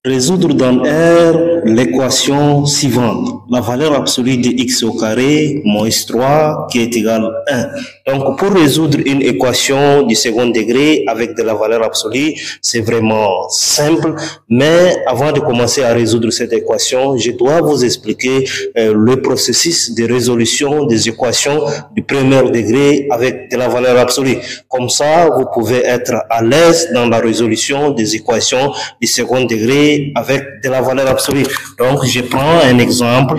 Résoudre dans R l'équation suivante. La valeur absolue de x au carré moins 3 qui est égal à 1. Donc, pour résoudre une équation du second degré avec de la valeur absolue, c'est vraiment simple. Mais avant de commencer à résoudre cette équation, je dois vous expliquer le processus de résolution des équations du premier degré avec de la valeur absolue. Comme ça, vous pouvez être à l'aise dans la résolution des équations du second degré avec de la valeur absolue. Donc, je prends un exemple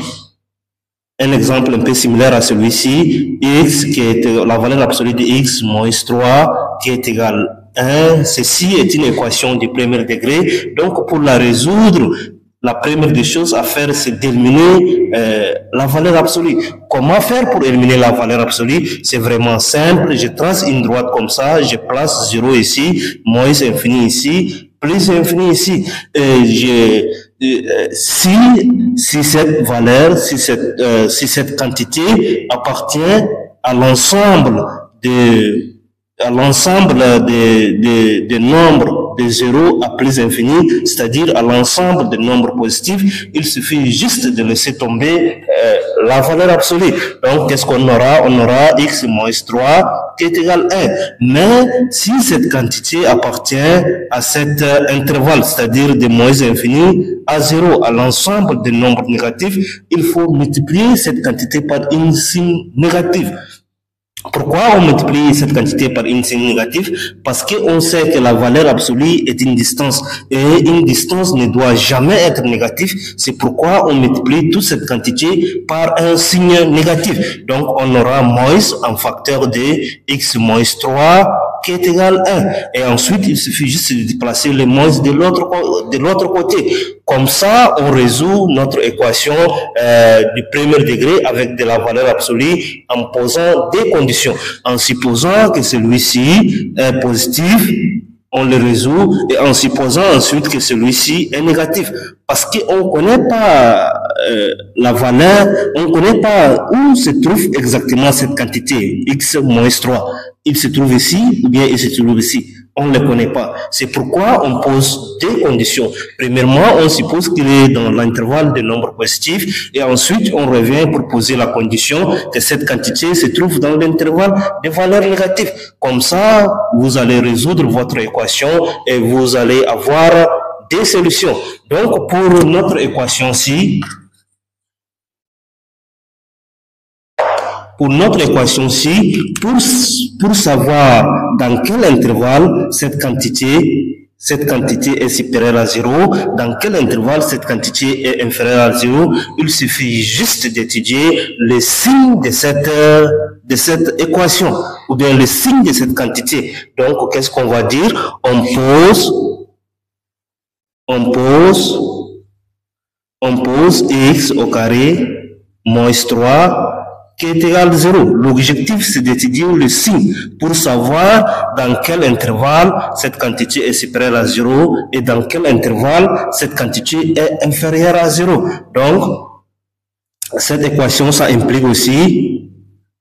un peu similaire à celui-ci, x qui est la valeur absolue de x moins 3 qui est égal à 1. Ceci est une équation du premier degré. Donc, pour la résoudre, la première des choses à faire, c'est d'éliminer la valeur absolue. Comment faire pour éliminer la valeur absolue? C'est vraiment simple. Je trace une droite comme ça, je place 0 ici, moins infini ici, plus infini ici. Si cette valeur, si cette quantité appartient à l'ensemble des nombres de 0 à plus infini, c'est-à-dire à l'ensemble des nombres positifs, il suffit juste de laisser tomber la valeur absolue. Donc, qu'est-ce qu'on aura? On aura x moins 3 qui est égal à 1. Mais si cette quantité appartient à cet intervalle, c'est-à-dire de moins infini à 0, à l'ensemble des nombres négatifs, il faut multiplier cette quantité par une signe négative. Pourquoi on multiplie cette quantité par une signe négative? Parce qu'on sait que la valeur absolue est une distance et une distance ne doit jamais être négative. C'est pourquoi on multiplie toute cette quantité par un signe négatif. Donc on aura moins un facteur de x moins 3 qui est égal à 1. Et ensuite, il suffit juste de déplacer les moins de l'autre côté. Comme ça, on résout notre équation du premier degré avec de la valeur absolue en posant des conditions. En supposant que celui-ci est positif, on le résout, et en supposant ensuite que celui-ci est négatif. Parce qu'on ne connaît pas la valeur, on ne connaît pas où se trouve exactement cette quantité, x moins 3. Il se trouve ici, ou bien il se trouve ici. On ne le connaît pas. C'est pourquoi on pose des conditions. Premièrement, on suppose qu'il est dans l'intervalle de nombres positifs, et ensuite on revient pour poser la condition que cette quantité se trouve dans l'intervalle de valeurs négatives. Comme ça, vous allez résoudre votre équation et vous allez avoir des solutions. Donc, pour notre équation-ci, pour savoir dans quel intervalle cette quantité est supérieure à 0, dans quel intervalle cette quantité est inférieure à 0, il suffit juste d'étudier les signes de cette équation, ou bien les signes de cette quantité. Donc, qu'est-ce qu'on va dire? On pose x au carré moins 3 qui est égal à 0. L'objectif, c'est d'étudier le signe pour savoir dans quel intervalle cette quantité est supérieure à 0 et dans quel intervalle cette quantité est inférieure à 0. Donc, cette équation, ça implique aussi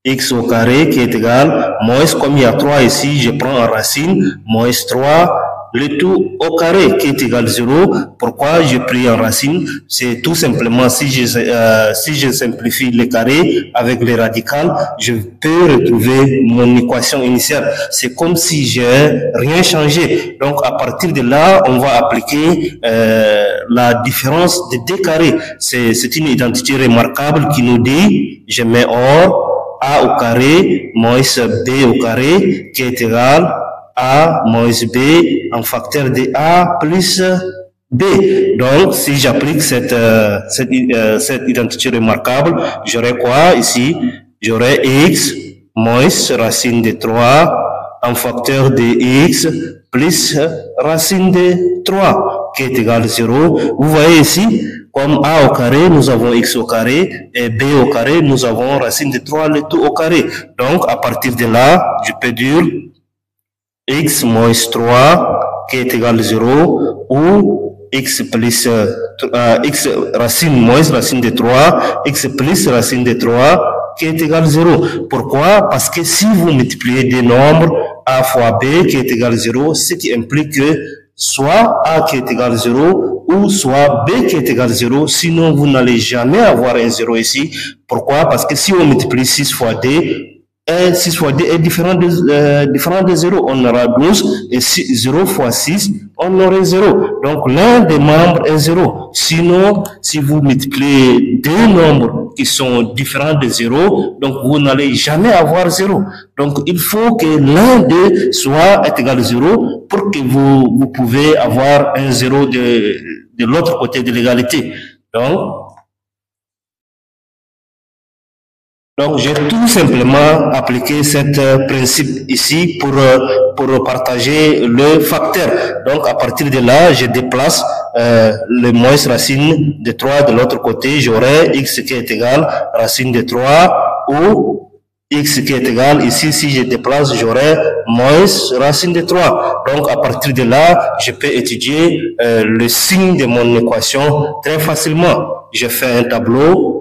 x au carré qui est égal, moins, comme il y a 3 ici, je prends en racine, moins 3, le tout au carré qui est égal à 0. Pourquoi j'ai pris en racine? C'est tout simplement, si je simplifie le carré avec les radicales, je peux retrouver mon équation initiale. C'est comme si j'ai rien changé. Donc, à partir de là, on va appliquer la différence de deux carrés. C'est une identité remarquable qui nous dit, je mets hors a au carré moins b au carré qui est égal a moins b en facteur de a plus b. Donc, si j'applique cette identité remarquable, j'aurai quoi ici? J'aurai x moins racine de 3 en facteur de x plus racine de 3 qui est égal à 0. Vous voyez ici, comme a au carré, nous avons x au carré, et b au carré, nous avons racine de 3, le tout au carré. Donc, à partir de là, je peux dire x moins 3 qui est égal à 0 ou x plus x racine moins racine de 3, x plus racine de 3 qui est égal à 0. Pourquoi? Parce que si vous multipliez des nombres a fois b qui est égal à 0, ce qui implique que soit a qui est égal à 0 ou soit b qui est égal à 0, sinon vous n'allez jamais avoir un 0 ici. Pourquoi? Parce que si on multiplie 6 fois d, 6 fois d est différent de 0. On aura 12 et 0 fois 6, on aurait 0. Donc l'un des membres est 0. Sinon, si vous multipliez deux nombres qui sont différents de 0, donc vous n'allez jamais avoir 0. Donc il faut que l'un d'eux soit égal à 0 pour que vous pouvez avoir un 0 de l'autre côté de l'égalité. Donc, j'ai tout simplement appliqué ce principe ici pour partager le facteur. Donc, à partir de là, je déplace le moins racine de 3 de l'autre côté. J'aurai x qui est égal à racine de 3 ou x qui est égal, ici, si je déplace, j'aurai moins racine de 3. Donc, à partir de là, je peux étudier le signe de mon équation très facilement. Je fais un tableau.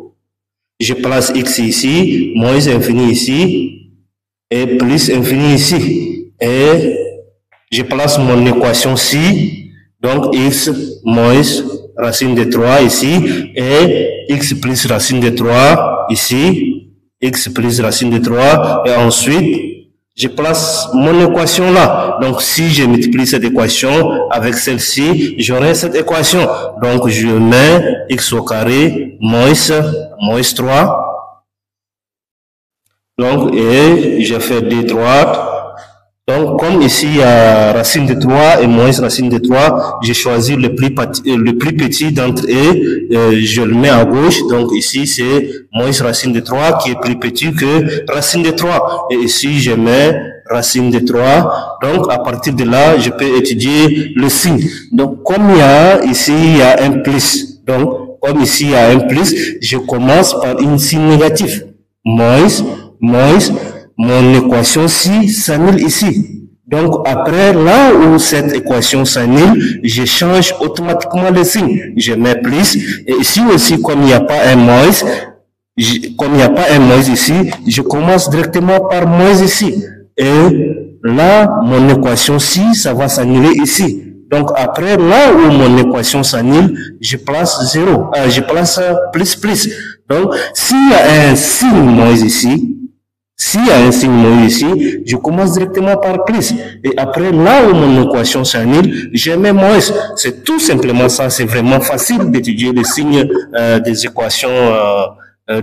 Je place x ici, moins infini ici, et plus infini ici. Et je place mon équation ci, donc x moins racine de 3 ici, et x plus racine de 3 ici, x plus racine de 3, et ensuite, je place mon équation là. Donc, si je multiplie cette équation avec celle-ci, j'aurai cette équation. Donc, je mets x au carré moins 3. Donc, et je fais des droites. Donc, comme ici, il y a racine de 3 et moins racine de 3, j'ai choisi le plus petit d'entre eux, je le mets à gauche. Donc, ici, c'est moins racine de 3 qui est plus petit que racine de 3. Et ici, je mets racine de 3. Donc, à partir de là, je peux étudier le signe. Donc, comme ici, il y a un plus. Donc, comme ici, il y a un plus, je commence par une signe négative. Moins, mon équation ci s'annule ici. Donc, après, là où cette équation s'annule, je change automatiquement le signe. Je mets plus. Et ici aussi, comme il n'y a pas un moins, ici, je commence directement par moins ici. Et là, mon équation ci, ça va s'annuler ici. Donc, après, là où mon équation s'annule, je place 0. Je place plus. Donc, s'il y a un signe moins ici, je commence directement par plus. Et après, là où mon équation s'annule, je mets moins. C'est tout simplement ça. C'est vraiment facile d'étudier les signes des équations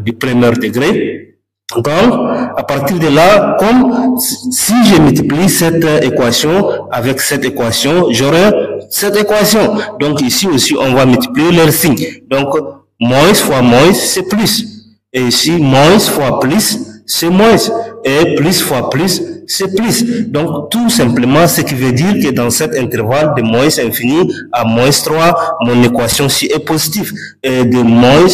du premier degré. Donc, à partir de là, comme si je multiplie cette équation avec cette équation, j'aurai cette équation. Donc, ici aussi, on va multiplier leurs signes. Donc, moins fois moins, c'est plus. Et ici, moins fois plus, c'est moins. Et plus fois plus, c'est plus. Donc, tout simplement, ce qui veut dire que dans cet intervalle de moins infini à moins 3, mon équation ci est positive. Et de moins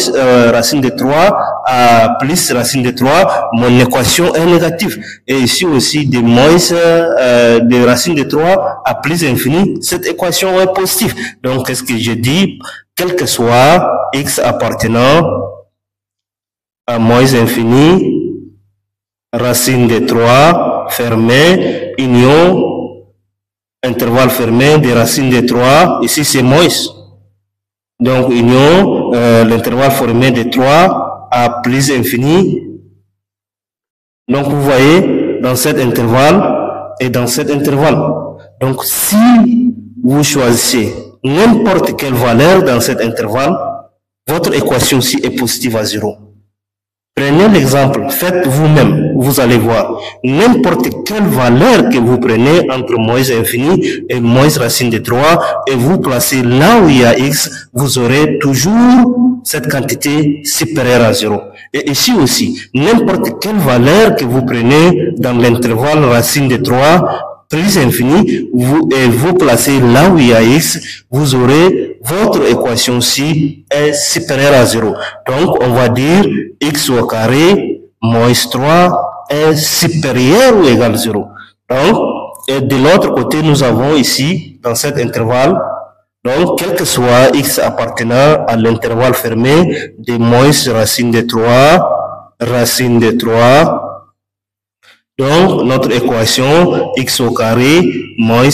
racine de 3 à plus racine de 3, mon équation est négative. Et ici aussi, de moins de racine de 3 à plus infini, cette équation est positive. Donc, qu'est-ce que je dis? Quel que soit x appartenant à moins infini, racine de 3, fermé, union, intervalle fermé des racines de 3, ici c'est moins. Donc, union, l'intervalle fermé de 3 à plus infini. Donc, vous voyez, dans cet intervalle et dans cet intervalle. Donc, si vous choisissez n'importe quelle valeur dans cet intervalle, votre équation ci est positive à 0. Prenez l'exemple, faites vous-même, vous allez voir. N'importe quelle valeur que vous prenez entre moins infini et moins racine de 3 et vous placez là où il y a x, vous aurez toujours cette quantité supérieure à 0. Et ici aussi, n'importe quelle valeur que vous prenez dans l'intervalle racine de 3 plus infini, vous placez là où il y a x, vous aurez votre équation ci est supérieure à 0. Donc, on va dire x au carré moins 3 est supérieur ou égal à 0. Donc, et de l'autre côté, nous avons ici, dans cet intervalle, donc, quel que soit x appartenant à l'intervalle fermé de moins racine de 3, Donc, notre équation x au carré moins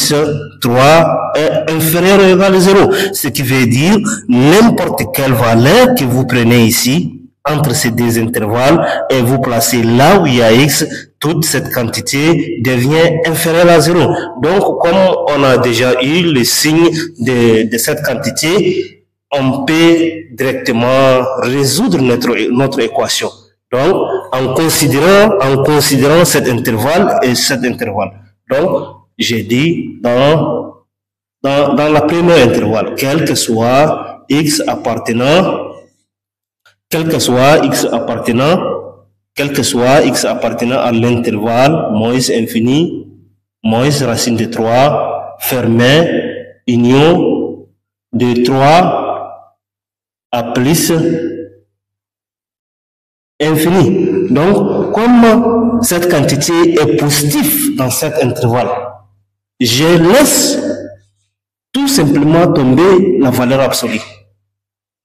3 est inférieur ou égal à 0. Ce qui veut dire n'importe quelle valeur que vous prenez ici, entre ces deux intervalles, et vous placez là où il y a x, toute cette quantité devient inférieure à 0. Donc, comme on a déjà eu le signe de cette quantité, on peut directement résoudre notre équation. Donc, en considérant cet intervalle et cet intervalle. Donc, j'ai dit dans la première intervalle, quel que soit x appartenant à l'intervalle moins infini, moins racine de 3, fermé, union de 3 à plus infini. Donc, comme cette quantité est positive dans cet intervalle, je laisse tout simplement tomber la valeur absolue.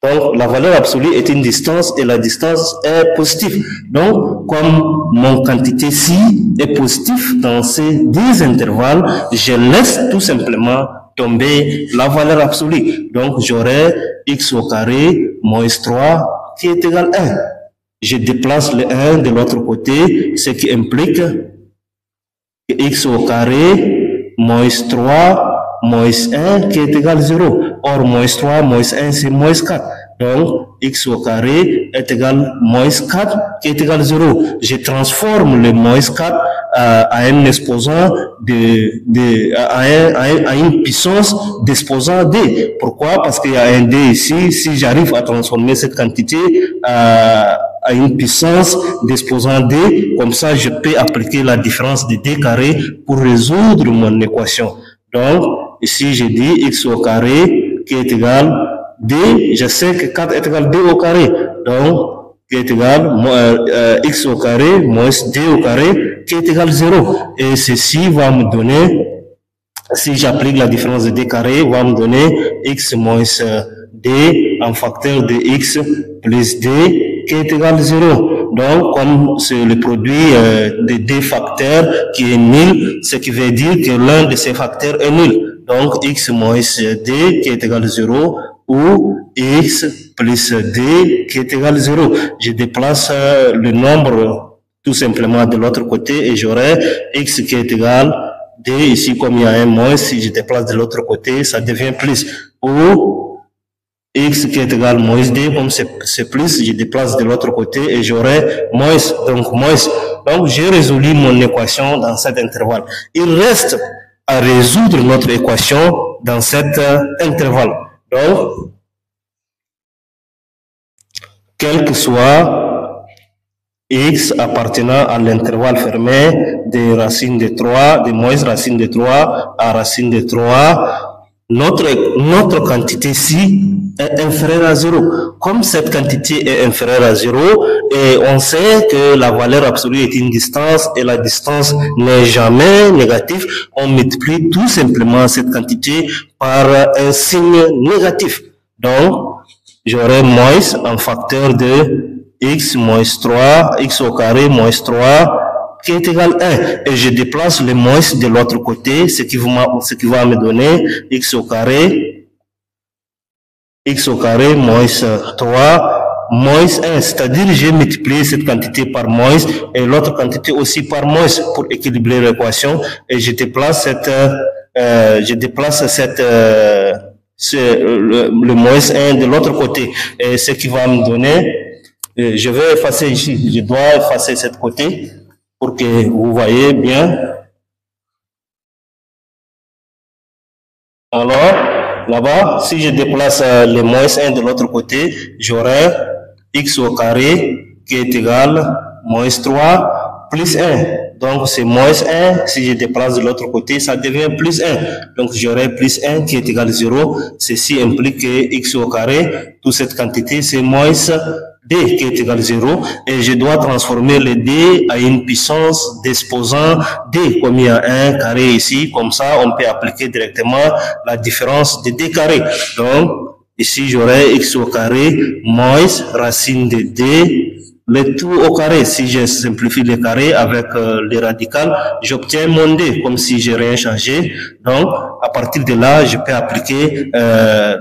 Donc, la valeur absolue est une distance et la distance est positive. Donc, comme mon quantité ci est positive dans ces deux intervalles, je laisse tout simplement tomber la valeur absolue. Donc, j'aurai x au carré moins 3 qui est égal à 1. Je déplace le 1 de l'autre côté, ce qui implique que x au carré moins 3 moins 1 qui est égal à 0. Or, moins 3 moins 1, c'est moins 4. Donc, x au carré est égal à moins 4 qui est égal à 0. Je transforme le moins 4 à un exposant à une puissance d'exposant d. Pourquoi? Parce qu'il y a un d ici. Si j'arrive à transformer cette quantité à une puissance d'exposant d, comme ça je peux appliquer la différence de d carré pour résoudre mon équation. Donc, ici je dis x au carré qui est égal à d, je sais que 4 est égal à d au carré. Donc, qui est égal à x au carré moins d au carré qui est égal à 0. Et ceci va me donner, si j'applique la différence de d carré, va me donner x moins d en facteur de x plus d qui est égal à 0. Donc, comme c'est le produit de d facteurs qui est nul, ce qui veut dire que l'un de ces facteurs est nul. Donc, x moins d qui est égal à 0 ou x plus d qui est égal à 0. Je déplace le nombre tout simplement de l'autre côté et j'aurai x qui est égal à d. Ici, comme il y a un moins, si je déplace de l'autre côté, ça devient plus. Ou x qui est égal à moins d, comme c'est plus, je déplace de l'autre côté et j'aurai moins. Donc, j'ai résolu mon équation dans cet intervalle. Il reste à résoudre notre équation dans cet intervalle. Donc, quel que soit x appartenant à l'intervalle fermé de racine de 3, de moins racine de 3 à racine de 3, notre quantité ici est inférieure à 0. Comme cette quantité est inférieure à 0, et on sait que la valeur absolue est une distance, et la distance n'est jamais négative, on multiplie tout simplement cette quantité par un signe négatif. Donc, j'aurai moins en facteur de x moins 3, x au carré moins 3, qui est égal à 1. Et je déplace le moins de l'autre côté, ce qui va me donner x au carré moins 3 moins 1. C'est-à-dire, j'ai multiplié cette quantité par moins et l'autre quantité aussi par moins pour équilibrer l'équation. Et je déplace le moins 1 de l'autre côté. Et ce qui va me donner, je vais effacer ici, je dois effacer cette côté pour que vous voyez bien. Alors, là-bas, si je déplace le moins 1 de l'autre côté, j'aurai x au carré qui est égal à moins 3 plus 1. Donc, c'est moins 1. Si je déplace de l'autre côté, ça devient plus 1. Donc, j'aurai plus 1 qui est égal à 0. Ceci implique que x au carré, toute cette quantité, c'est moins d qui est égal à 0. Et je dois transformer le d à une puissance d'exposant d. Comme il y a un carré ici, comme ça, on peut appliquer directement la différence de d carré. Donc, ici, j'aurai x au carré moins racine de d le tout au carré. Si je simplifie le carré avec les radicales, j'obtiens mon D, comme si j'ai rien changé. Donc, à partir de là, je peux appliquer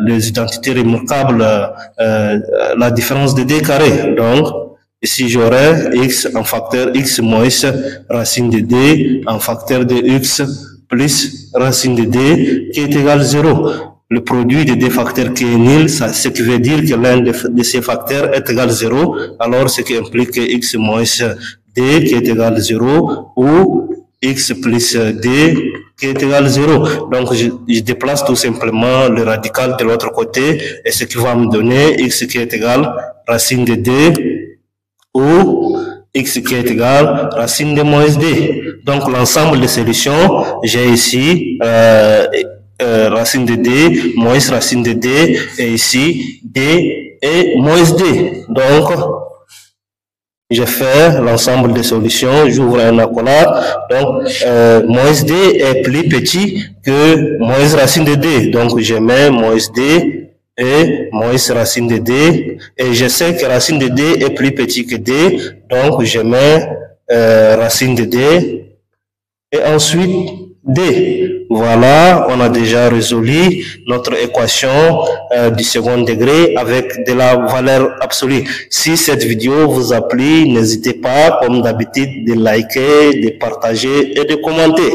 les identités remarquables, la différence de D carré. Donc, ici, j'aurai x en facteur x moins racine de D en facteur de x plus racine de D qui est égal à 0. Le produit de deux facteurs qui est nul, ce qui veut dire que l'un de ces facteurs est égal à 0, alors ce qui implique x moins D qui est égal à 0 ou x plus D qui est égal à 0. Donc, je déplace tout simplement le radical de l'autre côté et ce qui va me donner x qui est égal à racine de D ou x qui est égal à racine de moins D. Donc, l'ensemble des solutions, j'ai ici racine de D moins racine de D et ici D et moins D. Donc, je fais l'ensemble des solutions, j'ouvre un accolade, donc moins D est plus petit que moins racine de D, donc je mets moins D et moins racine de D, et je sais que racine de D est plus petit que D, donc je mets racine de D, et ensuite D. Voilà, on a déjà résolu notre équation du second degré avec de la valeur absolue. Si cette vidéo vous a plu, n'hésitez pas, comme d'habitude, de liker, de partager et de commenter.